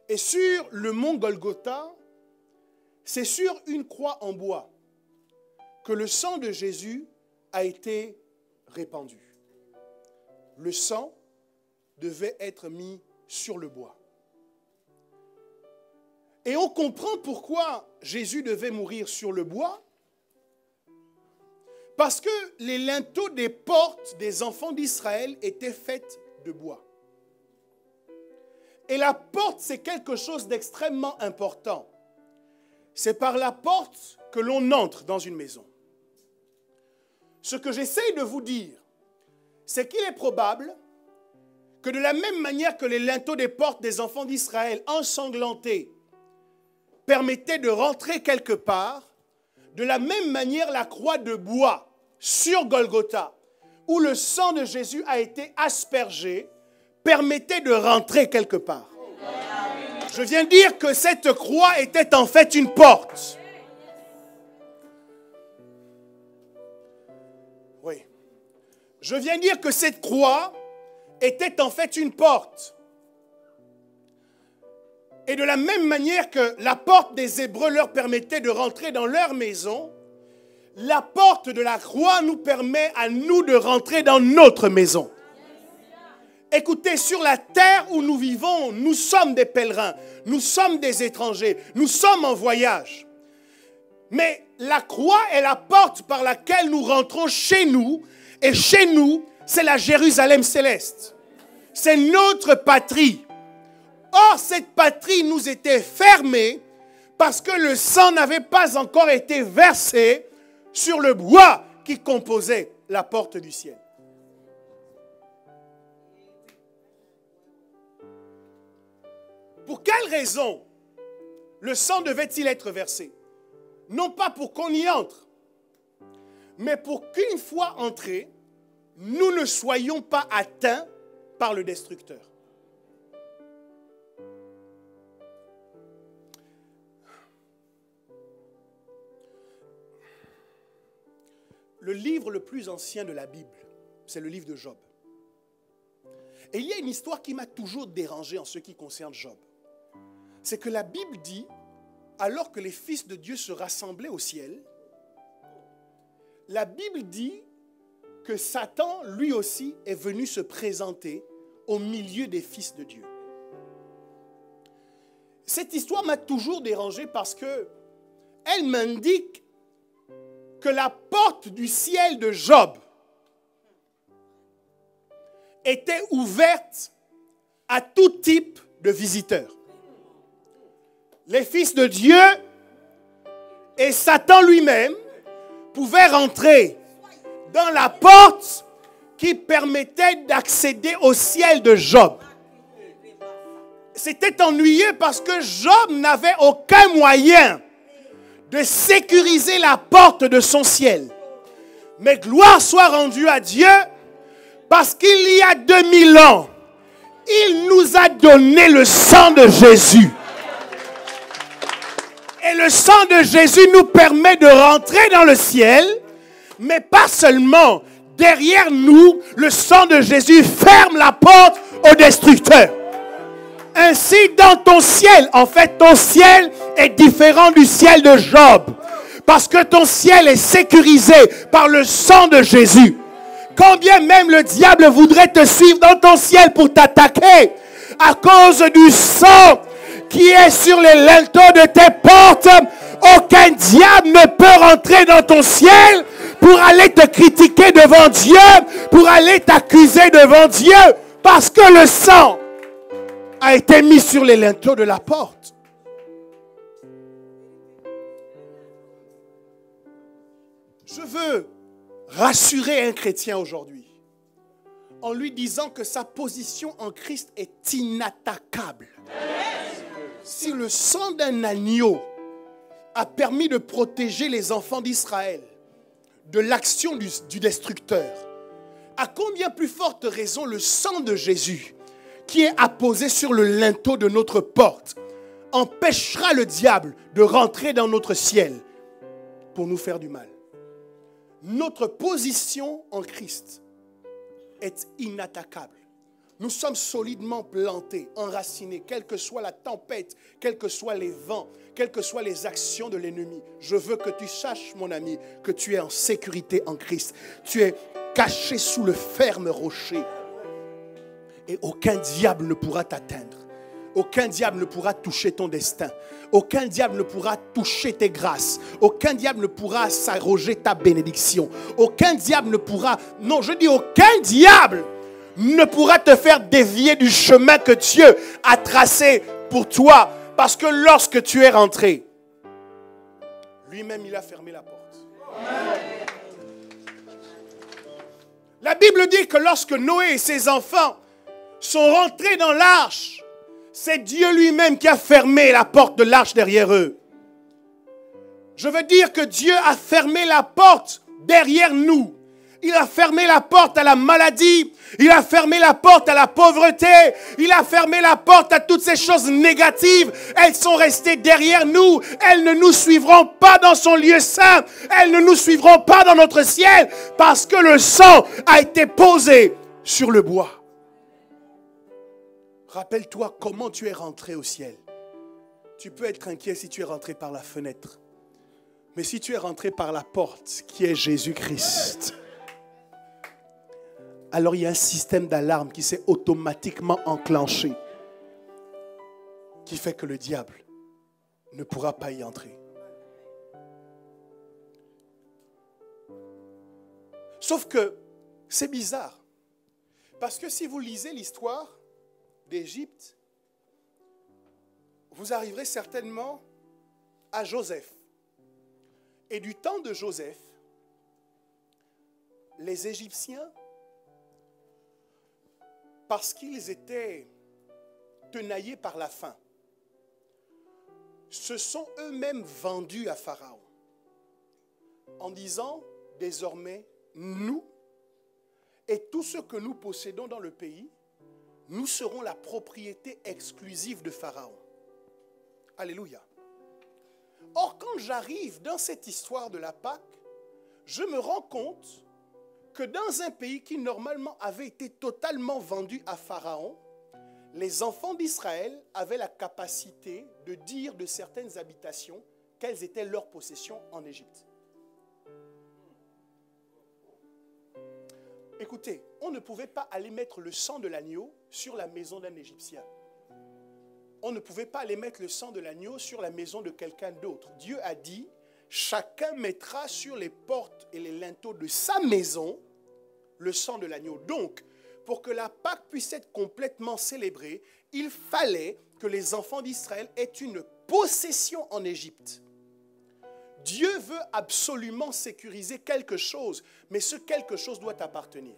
Et sur le mont Golgotha, c'est sur une croix en bois que le sang de Jésus a été répandu. Le sang devait être mis sur le bois. Et on comprend pourquoi Jésus devait mourir sur le bois. Parce que les linteaux des portes des enfants d'Israël étaient faits de bois. Et la porte, c'est quelque chose d'extrêmement important. C'est par la porte que l'on entre dans une maison. Ce que j'essaye de vous dire, c'est qu'il est probable que de la même manière que les linteaux des portes des enfants d'Israël ensanglantés permettaient de rentrer quelque part, de la même manière la croix de bois sur Golgotha, où le sang de Jésus a été aspergé, permettait de rentrer quelque part. Je viens dire que cette croix était en fait une porte. Oui. Je viens dire que cette croix était en fait une porte. Et de la même manière que la porte des Hébreux leur permettait de rentrer dans leur maison, la porte de la croix nous permet à nous de rentrer dans notre maison. Écoutez, sur la terre où nous vivons, nous sommes des pèlerins, nous sommes des étrangers, nous sommes en voyage. Mais la croix est la porte par laquelle nous rentrons chez nous, et chez nous, c'est la Jérusalem céleste. C'est notre patrie. Or, cette patrie nous était fermée parce que le sang n'avait pas encore été versé sur le bois qui composait la porte du ciel. Pour quelle raison le sang devait-il être versé? Non pas pour qu'on y entre, mais pour qu'une fois entrés, nous ne soyons pas atteints par le destructeur. Le livre le plus ancien de la Bible, c'est le livre de Job. Et il y a une histoire qui m'a toujours dérangé en ce qui concerne Job. C'est que la Bible dit, alors que les fils de Dieu se rassemblaient au ciel, la Bible dit que Satan, lui aussi, est venu se présenter au milieu des fils de Dieu. Cette histoire m'a toujours dérangé parce que elle m'indique que la porte du ciel de Job était ouverte à tout type de visiteurs. Les fils de Dieu et Satan lui-même pouvaient rentrer dans la porte qui permettait d'accéder au ciel de Job. C'était ennuyeux parce que Job n'avait aucun moyen de sécuriser la porte de son ciel. Mais gloire soit rendue à Dieu, parce qu'il y a 2000 ans, il nous a donné le sang de Jésus. Et le sang de Jésus nous permet de rentrer dans le ciel, mais pas seulement. Derrière nous, le sang de Jésus ferme la porte au destructeur. Ainsi, dans ton ciel, en fait, ton ciel est différent du ciel de Job. Parce que ton ciel est sécurisé par le sang de Jésus. Quand bien même le diable voudrait te suivre dans ton ciel pour t'attaquer, à cause du sang qui est sur les linteaux de tes portes, aucun diable ne peut rentrer dans ton ciel pour aller te critiquer devant Dieu, pour aller t'accuser devant Dieu, parce que le sang a été mis sur les linteaux de la porte. Je veux rassurer un chrétien aujourd'hui en lui disant que sa position en Christ est inattaquable. Si le sang d'un agneau a permis de protéger les enfants d'Israël de l'action du destructeur, à combien plus forte raison le sang de Jésus qui est apposé sur le linteau de notre porte empêchera le diable de rentrer dans notre ciel pour nous faire du mal. Notre position en Christ est inattaquable. Nous sommes solidement plantés, enracinés, quelle que soit la tempête, quels que soient les vents, quelles que soient les actions de l'ennemi. Je veux que tu saches, mon ami, que tu es en sécurité en Christ. Tu es caché sous le ferme rocher. Et aucun diable ne pourra t'atteindre. Aucun diable ne pourra toucher ton destin. Aucun diable ne pourra toucher tes grâces. Aucun diable ne pourra s'arroger ta bénédiction. Aucun diable ne pourra... Non, je dis aucun diable ne pourra te faire dévier du chemin que Dieu a tracé pour toi. Parce que lorsque tu es rentré, lui-même, il a fermé la porte. La Bible dit que lorsque Noé et ses enfants sont rentrés dans l'arche, c'est Dieu lui-même qui a fermé la porte de l'arche derrière eux. Je veux dire que Dieu a fermé la porte derrière nous. Il a fermé la porte à la maladie. Il a fermé la porte à la pauvreté. Il a fermé la porte à toutes ces choses négatives. Elles sont restées derrière nous. Elles ne nous suivront pas dans son lieu saint. Elles ne nous suivront pas dans notre ciel. Parce que le sang a été posé sur le bois. Rappelle-toi comment tu es rentré au ciel. Tu peux être inquiet si tu es rentré par la fenêtre. Mais si tu es rentré par la porte qui est Jésus-Christ, alors il y a un système d'alarme qui s'est automatiquement enclenché, qui fait que le diable ne pourra pas y entrer. Sauf que c'est bizarre. Parce que si vous lisez l'histoire d'Égypte, vous arriverez certainement à Joseph. Et du temps de Joseph, les Égyptiens, parce qu'ils étaient tenaillés par la faim, se sont eux-mêmes vendus à Pharaon en disant, désormais, nous et tout ce que nous possédons dans le pays, nous serons la propriété exclusive de Pharaon. Alléluia. Or, quand j'arrive dans cette histoire de la Pâque, je me rends compte que dans un pays qui normalement avait été totalement vendu à Pharaon, les enfants d'Israël avaient la capacité de dire de certaines habitations quelles étaient leurs possessions en Égypte. Écoutez, on ne pouvait pas aller mettre le sang de l'agneau sur la maison d'un Égyptien. On ne pouvait pas aller mettre le sang de l'agneau sur la maison de quelqu'un d'autre. Dieu a dit, chacun mettra sur les portes et les linteaux de sa maison le sang de l'agneau. Donc, pour que la Pâque puisse être complètement célébrée, il fallait que les enfants d'Israël aient une possession en Égypte. Dieu veut absolument sécuriser quelque chose, mais ce quelque chose doit appartenir.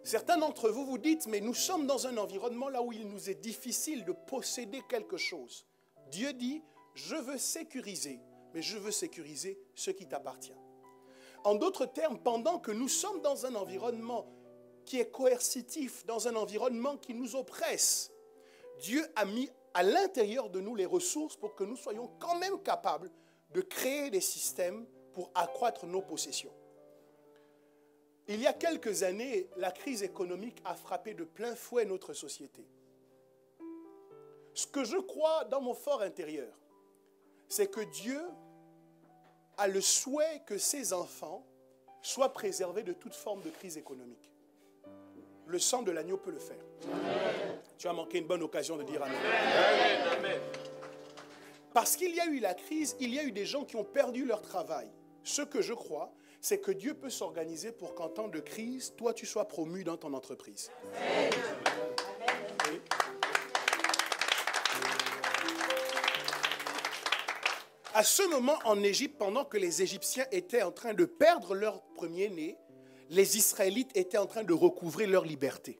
Certains d'entre vous vous dites, mais nous sommes dans un environnement là où il nous est difficile de posséder quelque chose. Dieu dit, je veux sécuriser, mais je veux sécuriser ce qui t'appartient. En d'autres termes, pendant que nous sommes dans un environnement qui est coercitif, dans un environnement qui nous oppresse, Dieu a mis à l'intérieur de nous les ressources pour que nous soyons quand même capables de créer des systèmes pour accroître nos possessions. Il y a quelques années, la crise économique a frappé de plein fouet notre société. Ce que je crois dans mon fort intérieur, c'est que Dieu a le souhait que ses enfants soient préservés de toute forme de crise économique. Le sang de l'agneau peut le faire. Amen. Tu as manqué une bonne occasion de dire Amen. Amen. Parce qu'il y a eu la crise, il y a eu des gens qui ont perdu leur travail. Ce que je crois, c'est que Dieu peut s'organiser pour qu'en temps de crise, toi, tu sois promu dans ton entreprise. Amen. Et à ce moment, en Égypte, pendant que les Égyptiens étaient en train de perdre leur premier-né, les Israélites étaient en train de recouvrer leur liberté.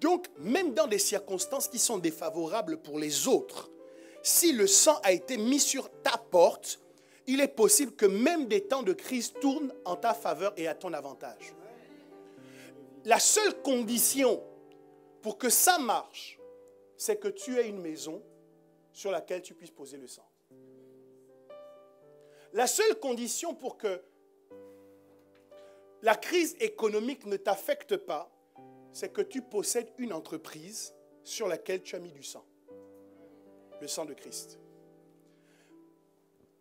Donc, même dans des circonstances qui sont défavorables pour les autres, si le sang a été mis sur ta porte, il est possible que même des temps de crise tournent en ta faveur et à ton avantage. La seule condition pour que ça marche, c'est que tu aies une maison sur laquelle tu puisses poser le sang. La seule condition pour que la crise économique ne t'affecte pas, c'est que tu possèdes une entreprise sur laquelle tu as mis du sang. Le sang de Christ.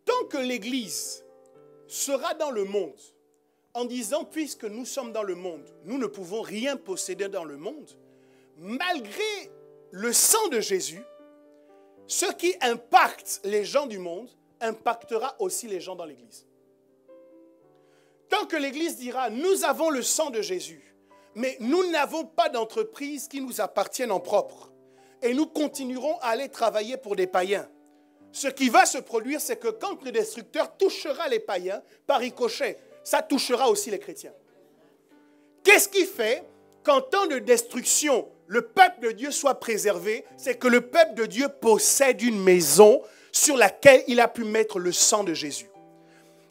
Tant que l'Église sera dans le monde, en disant, puisque nous sommes dans le monde, nous ne pouvons rien posséder dans le monde, malgré le sang de Jésus, ce qui impacte les gens du monde, impactera aussi les gens dans l'Église. Tant que l'Église dira, nous avons le sang de Jésus, mais nous n'avons pas d'entreprise qui nous appartienne en propre, et nous continuerons à aller travailler pour des païens. Ce qui va se produire, c'est que quand le destructeur touchera les païens, par ricochet, ça touchera aussi les chrétiens. Qu'est-ce qui fait qu'en temps de destruction, le peuple de Dieu soit préservé? C'est que le peuple de Dieu possède une maison sur laquelle il a pu mettre le sang de Jésus.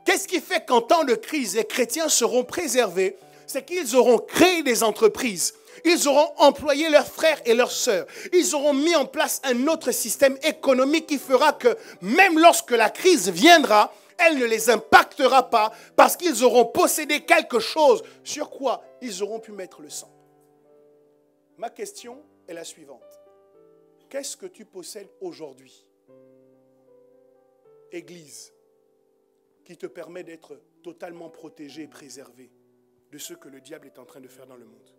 Qu'est-ce qui fait qu'en temps de crise, les chrétiens seront préservés? C'est qu'ils auront créé des entreprises. Ils auront employé leurs frères et leurs sœurs. Ils auront mis en place un autre système économique qui fera que même lorsque la crise viendra, elle ne les impactera pas parce qu'ils auront possédé quelque chose sur quoi ils auront pu mettre le sang. Ma question est la suivante. Qu'est-ce que tu possèdes aujourd'hui, Église, qui te permet d'être totalement protégé et préservé de ce que le diable est en train de faire dans le monde?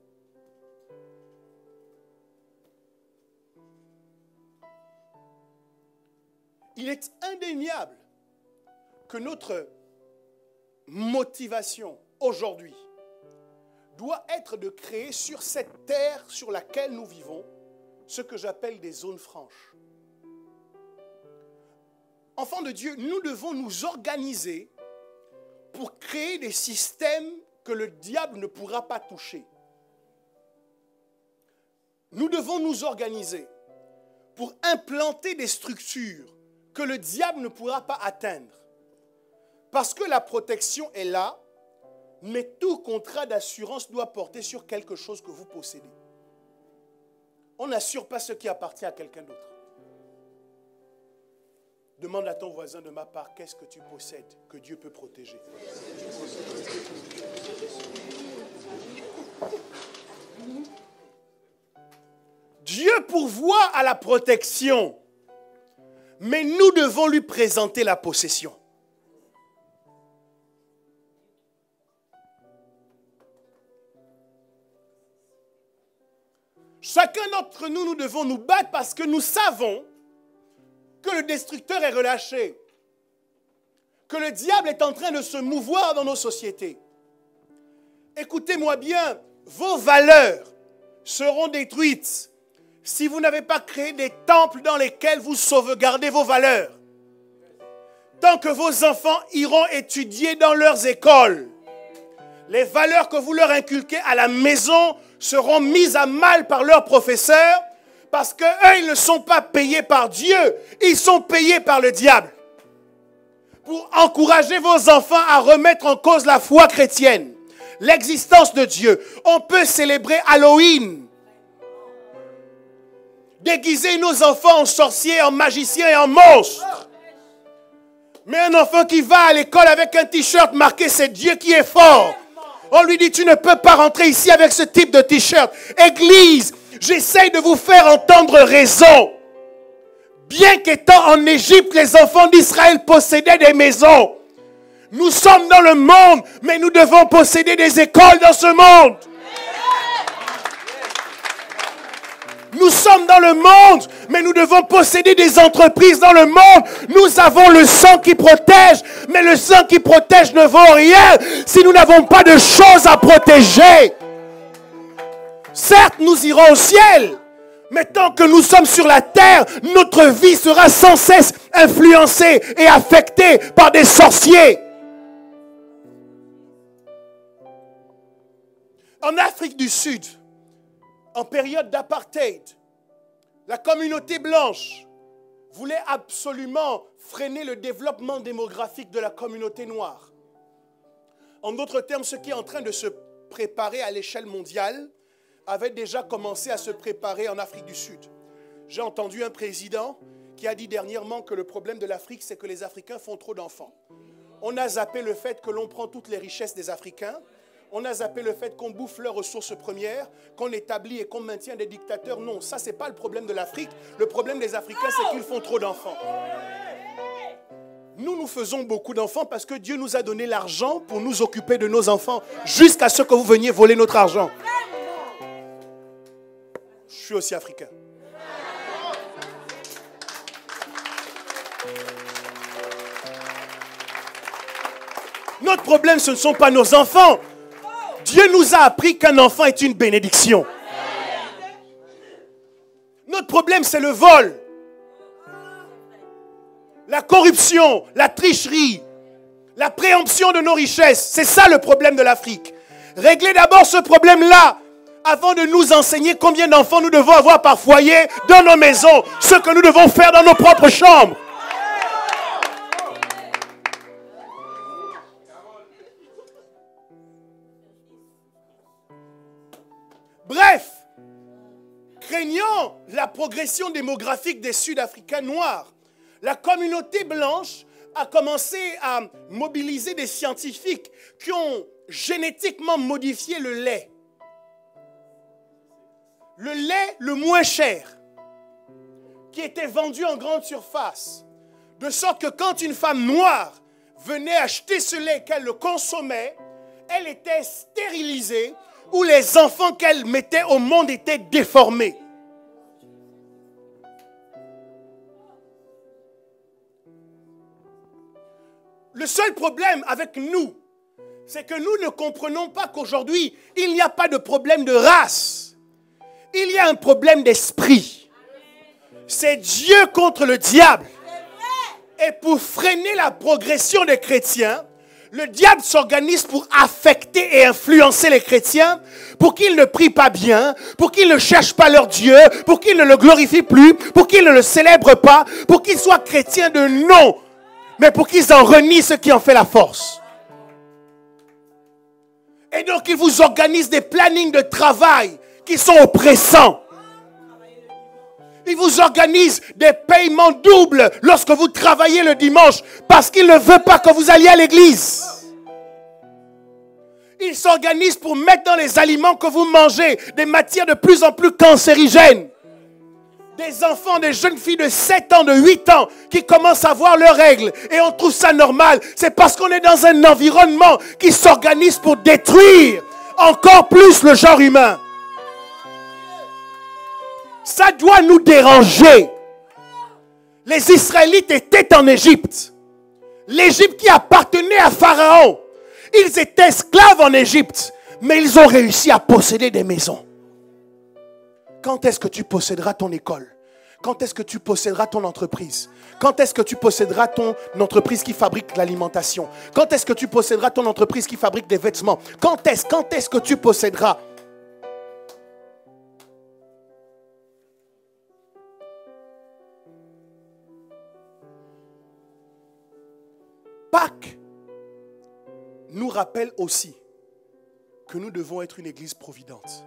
Il est indéniable que notre motivation aujourd'hui doit être de créer sur cette terre sur laquelle nous vivons ce que j'appelle des zones franches. Enfants de Dieu, nous devons nous organiser pour créer des systèmes que le diable ne pourra pas toucher. Nous devons nous organiser pour implanter des structures que le diable ne pourra pas atteindre. Parce que la protection est là, mais tout contrat d'assurance doit porter sur quelque chose que vous possédez. On n'assure pas ce qui appartient à quelqu'un d'autre. Demande à ton voisin de ma part, qu'est-ce que tu possèdes que Dieu peut protéger? Dieu pourvoit à la protection, mais nous devons lui présenter la possession. Chacun d'entre nous, nous devons nous battre parce que nous savons que le destructeur est relâché, que le diable est en train de se mouvoir dans nos sociétés. Écoutez-moi bien, vos valeurs seront détruites si vous n'avez pas créé des temples dans lesquels vous sauvegardez vos valeurs. Tant que vos enfants iront étudier dans leurs écoles, les valeurs que vous leur inculquez à la maison seront mises à mal par leurs professeurs parce qu'eux, ils ne sont pas payés par Dieu, ils sont payés par le diable. Pour encourager vos enfants à remettre en cause la foi chrétienne, l'existence de Dieu, on peut célébrer Halloween, déguiser nos enfants en sorciers, en magiciens et en monstres. Mais un enfant qui va à l'école avec un t-shirt marqué « C'est Dieu qui est fort », on lui dit, tu ne peux pas rentrer ici avec ce type de t-shirt. Église, j'essaye de vous faire entendre raison. Bien qu'étant en Égypte, les enfants d'Israël possédaient des maisons. Nous sommes dans le monde, mais nous devons posséder des écoles dans ce monde. Nous sommes dans le monde, mais nous devons posséder des entreprises dans le monde. Nous avons le sang qui protège, mais le sang qui protège ne vaut rien si nous n'avons pas de choses à protéger. Certes, nous irons au ciel, mais tant que nous sommes sur la terre, notre vie sera sans cesse influencée et affectée par des sorciers. En Afrique du Sud, en période d'apartheid, la communauté blanche voulait absolument freiner le développement démographique de la communauté noire. En d'autres termes, ce qui est en train de se préparer à l'échelle mondiale avait déjà commencé à se préparer en Afrique du Sud. J'ai entendu un président qui a dit dernièrement que le problème de l'Afrique, c'est que les Africains font trop d'enfants. On a zappé le fait que l'on prend toutes les richesses des Africains. On a zappé le fait qu'on bouffe leurs ressources premières, qu'on établit et qu'on maintient des dictateurs. Non, ça, ce n'est pas le problème de l'Afrique. Le problème des Africains, c'est qu'ils font trop d'enfants. Nous faisons beaucoup d'enfants parce que Dieu nous a donné l'argent pour nous occuper de nos enfants jusqu'à ce que vous veniez voler notre argent. Je suis aussi africain. Notre problème, ce ne sont pas nos enfants. Dieu nous a appris qu'un enfant est une bénédiction. Notre problème, c'est le vol, la corruption, la tricherie, la préemption de nos richesses. C'est ça le problème de l'Afrique. Réglez d'abord ce problème-là avant de nous enseigner combien d'enfants nous devons avoir par foyer dans nos maisons, ce que nous devons faire dans nos propres chambres. Bref, craignant la progression démographique des Sud-Africains noirs, la communauté blanche a commencé à mobiliser des scientifiques qui ont génétiquement modifié le lait. Le lait le moins cher, qui était vendu en grande surface, de sorte que quand une femme noire venait acheter ce lait, qu'elle le consommait, elle était stérilisée, où les enfants qu'elle mettait au monde étaient déformés. Le seul problème avec nous, c'est que nous ne comprenons pas qu'aujourd'hui, il n'y a pas de problème de race. Il y a un problème d'esprit. C'est Dieu contre le diable. Et pour freiner la progression des chrétiens, le diable s'organise pour affecter et influencer les chrétiens, pour qu'ils ne prient pas bien, pour qu'ils ne cherchent pas leur Dieu, pour qu'ils ne le glorifient plus, pour qu'ils ne le célèbrent pas, pour qu'ils soient chrétiens de nom, mais pour qu'ils en renient ce qui en fait la force. Et donc, ils vous organisent des plannings de travail qui sont oppressants. Ils vous organisent des paiements doubles lorsque vous travaillez le dimanche parce qu'ils ne veulent pas que vous alliez à l'église. Ils s'organisent pour mettre dans les aliments que vous mangez des matières de plus en plus cancérigènes. Des enfants, des jeunes filles de 7 ans, de 8 ans qui commencent à voir leurs règles et on trouve ça normal. C'est parce qu'on est dans un environnement qui s'organise pour détruire encore plus le genre humain. Ça doit nous déranger. Les Israélites étaient en Égypte. L'Égypte qui appartenait à Pharaon. Ils étaient esclaves en Égypte, mais ils ont réussi à posséder des maisons. Quand est-ce que tu posséderas ton école? Quand est-ce que tu posséderas ton entreprise? Quand est-ce que tu posséderas ton entreprise qui fabrique l'alimentation? Quand est-ce que tu posséderas ton entreprise qui fabrique des vêtements? Quand est-ce que tu posséderas? Pâques nous rappelle aussi que nous devons être une église providente.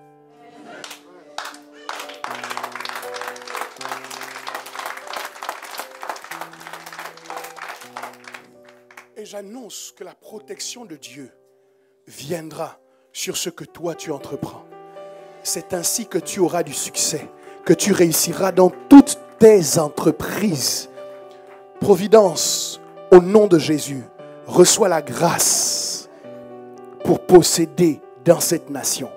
Et j'annonce que la protection de Dieu viendra sur ce que toi tu entreprends. C'est ainsi que tu auras du succès, que tu réussiras dans toutes tes entreprises. Providence, au nom de Jésus, reçois la grâce pour posséder dans cette nation.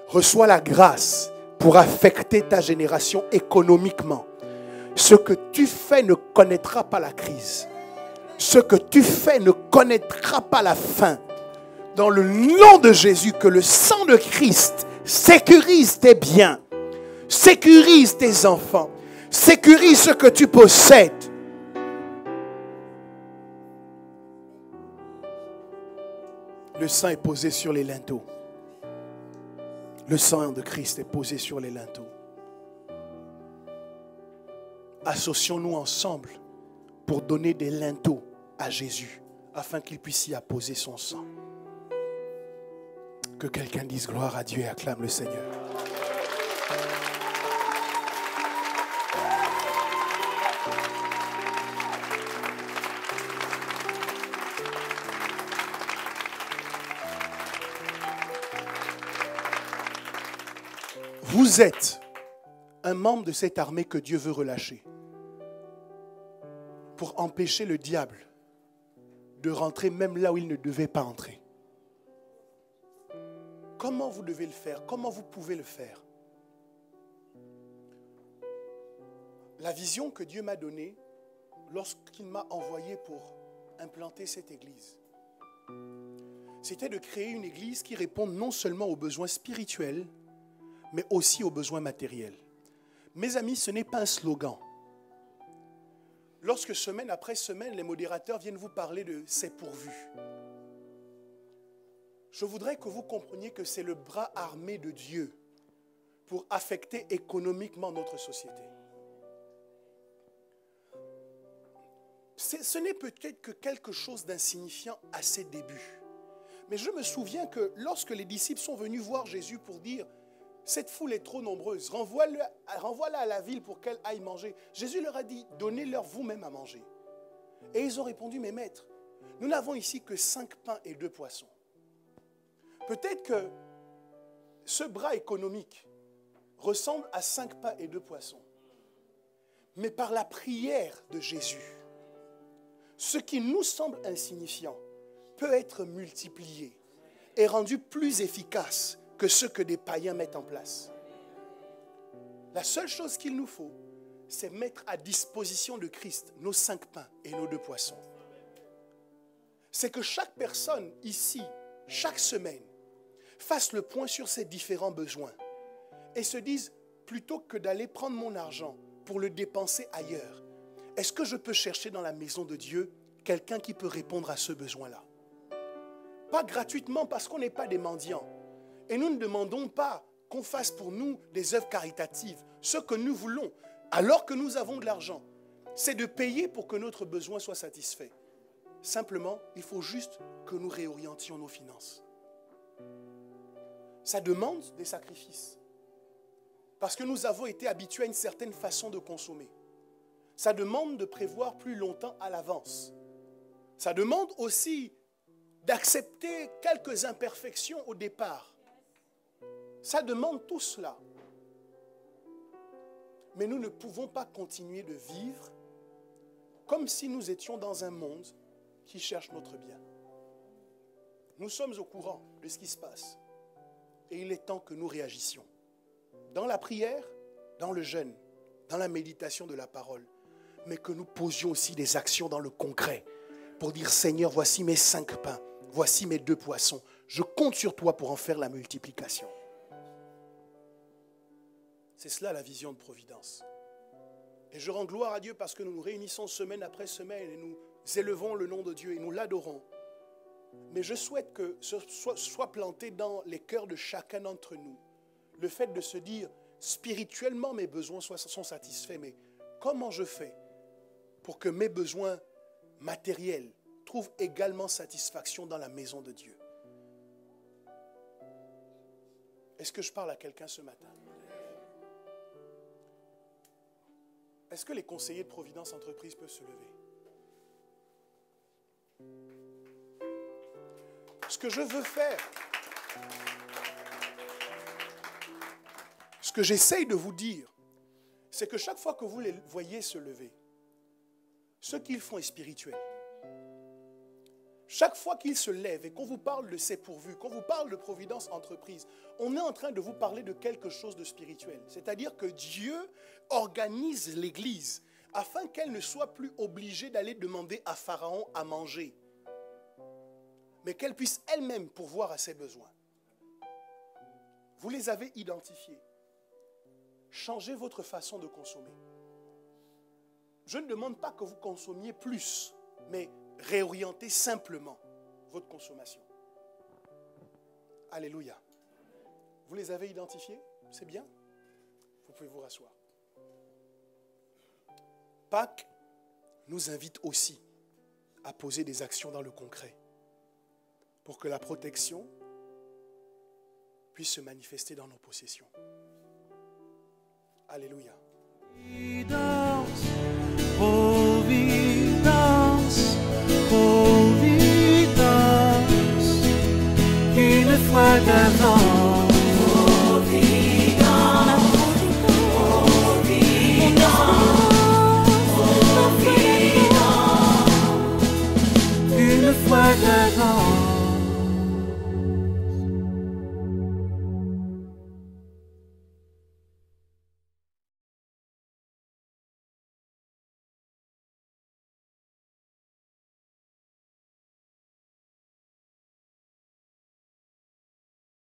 Reçois la grâce pour affecter ta génération économiquement. Ce que tu fais ne connaîtra pas la crise. Ce que tu fais ne connaîtra pas la fin. Dans le nom de Jésus, que le sang de Christ sécurise tes biens, sécurise tes enfants, sécurise ce que tu possèdes. Le sang est posé sur les linteaux. Le sang de Christ est posé sur les linteaux. Associons-nous ensemble pour donner des linteaux à Jésus, afin qu'il puisse y apposer son sang. Que quelqu'un dise gloire à Dieu et acclame le Seigneur. Vous êtes un membre de cette armée que Dieu veut relâcher pour empêcher le diable de rentrer même là où il ne devait pas entrer. Comment vous devez le faire? Comment vous pouvez le faire? La vision que Dieu m'a donnée lorsqu'il m'a envoyé pour implanter cette église, c'était de créer une église qui réponde non seulement aux besoins spirituels, mais aussi aux besoins matériels. Mes amis, ce n'est pas un slogan. Lorsque semaine après semaine, les modérateurs viennent vous parler de « c'est pourvu », je voudrais que vous compreniez que c'est le bras armé de Dieu pour affecter économiquement notre société. Ce n'est peut-être que quelque chose d'insignifiant à ses débuts. Mais je me souviens que lorsque les disciples sont venus voir Jésus pour dire « cette foule est trop nombreuse, renvoie-la à la ville pour qu'elle aille manger », Jésus leur a dit « donnez-leur vous-même à manger ». Et ils ont répondu « mais maître, nous n'avons ici que 5 pains et 2 poissons ». Peut-être que ce bras économique ressemble à 5 pains et 2 poissons. Mais par la prière de Jésus, ce qui nous semble insignifiant peut être multiplié et rendu plus efficace que ce que des païens mettent en place. La seule chose qu'il nous faut, c'est mettre à disposition de Christ nos 5 pains et nos 2 poissons. C'est que chaque personne ici, chaque semaine, fasse le point sur ses différents besoins et se dise, plutôt que d'aller prendre mon argent pour le dépenser ailleurs, est-ce que je peux chercher dans la maison de Dieu quelqu'un qui peut répondre à ce besoin-là? Pas gratuitement parce qu'on n'est pas des mendiants. Et nous ne demandons pas qu'on fasse pour nous des œuvres caritatives, ce que nous voulons, alors que nous avons de l'argent. c'est de payer pour que notre besoin soit satisfait. Simplement, il faut juste que nous réorientions nos finances. Ça demande des sacrifices. Parce que nous avons été habitués à une certaine façon de consommer. Ça demande de prévoir plus longtemps à l'avance. Ça demande aussi d'accepter quelques imperfections au départ. Ça demande tout cela. Mais nous ne pouvons pas continuer de vivre comme si nous étions dans un monde qui cherche notre bien. Nous sommes au courant de ce qui se passe. Et il est temps que nous réagissions. Dans la prière, dans le jeûne, dans la méditation de la parole. Mais que nous posions aussi des actions dans le concret. Pour dire, Seigneur, voici mes 5 pains. Voici mes 2 poissons. Je compte sur toi pour en faire la multiplication. C'est cela la vision de providence. Et je rends gloire à Dieu parce que nous nous réunissons semaine après semaine et nous élevons le nom de Dieu et nous l'adorons. Mais je souhaite que ce soit planté dans les cœurs de chacun d'entre nous. Le fait de se dire, spirituellement mes besoins sont satisfaits, mais comment je fais pour que mes besoins matériels trouvent également satisfaction dans la maison de Dieu? Est-ce que je parle à quelqu'un ce matin? Est-ce que les conseillers de Providence Entreprise peuvent se lever? Ce que je veux faire, ce que j'essaye de vous dire, c'est que chaque fois que vous les voyez se lever, ce qu'ils font est spirituel. Chaque fois qu'ils se lèvent et qu'on vous parle de C'est pourvu, qu'on vous parle de Providence Entreprise, on est en train de vous parler de quelque chose de spirituel. C'est-à-dire que Dieu organise l'Église afin qu'elle ne soit plus obligée d'aller demander à Pharaon à manger, mais qu'elle puisse elle-même pourvoir à ses besoins. Vous les avez identifiés. Changez votre façon de consommer. Je ne demande pas que vous consommiez plus, mais réorientez simplement votre consommation. Alléluia. Vous les avez identifiés? C'est bien. Vous pouvez vous rasseoir. Pâques nous invite aussi à poser des actions dans le concret pour que la protection puisse se manifester dans nos possessions. Alléluia. Providence, Providence, une fois d'avant.